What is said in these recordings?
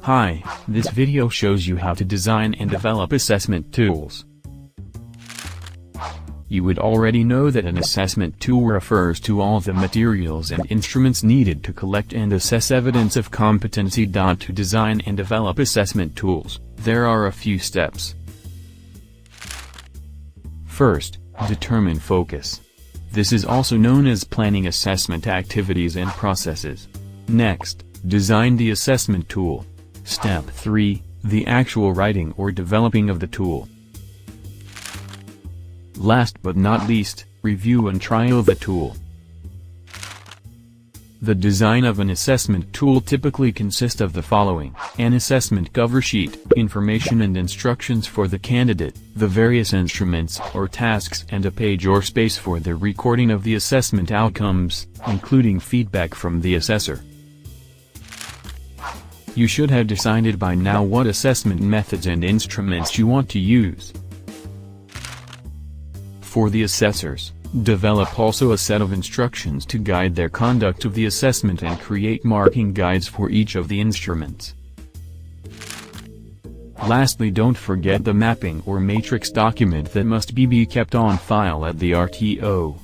Hi, this video shows you how to design and develop assessment tools. You would already know that an assessment tool refers to all the materials and instruments needed to collect and assess evidence of competency. To design and develop assessment tools, there are a few steps. First, determine focus. This is also known as planning assessment activities and processes. Next, design the assessment tool. Step 3, the actual writing or developing of the tool. Last but not least, review and trial the tool. The design of an assessment tool typically consists of the following: an assessment cover sheet, information and instructions for the candidate, the various instruments or tasks, and a page or space for the recording of the assessment outcomes, including feedback from the assessor. You should have decided by now what assessment methods and instruments you want to use. For the assessors, develop also a set of instructions to guide their conduct of the assessment and create marking guides for each of the instruments. Lastly, don't forget the mapping or matrix document that must be kept on file at the RTO.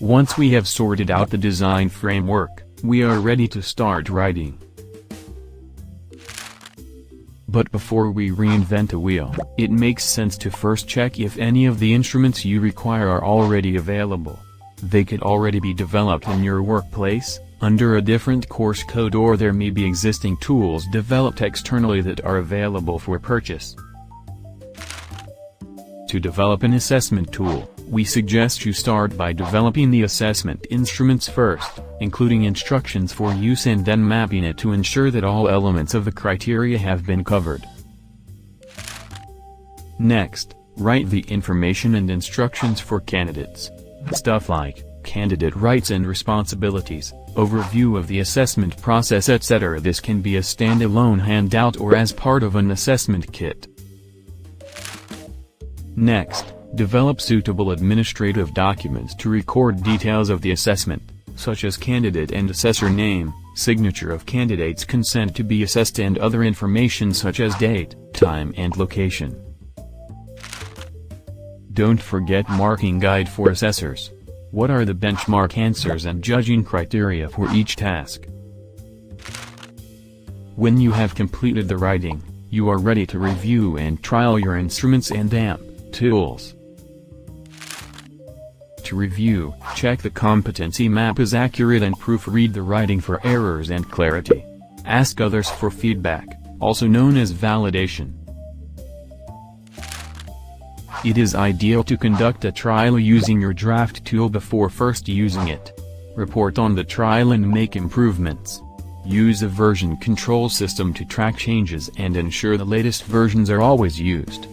Once we have sorted out the design framework, we are ready to start writing. But before we reinvent a wheel, it makes sense to first check if any of the instruments you require are already available. They could already be developed in your workplace, under a different course code, or there may be existing tools developed externally that are available for purchase. To develop an assessment tool, we suggest you start by developing the assessment instruments first, including instructions for use, and then mapping it to ensure that all elements of the criteria have been covered. Next, write the information and instructions for candidates. Stuff like candidate rights and responsibilities, overview of the assessment process, etc. This can be a standalone handout or as part of an assessment kit. Next, develop suitable administrative documents to record details of the assessment, such as candidate and assessor name, signature of candidate's consent to be assessed, and other information such as date, time, and location. Don't forget marking guide for assessors. What are the benchmark answers and judging criteria for each task? When you have completed the writing, you are ready to review and trial your instruments and tools. To review, check the competency map is accurate and proofread the writing for errors and clarity. Ask others for feedback, also known as validation. It is ideal to conduct a trial using your draft tool before first using it. Report on the trial and make improvements. Use a version control system to track changes and ensure the latest versions are always used.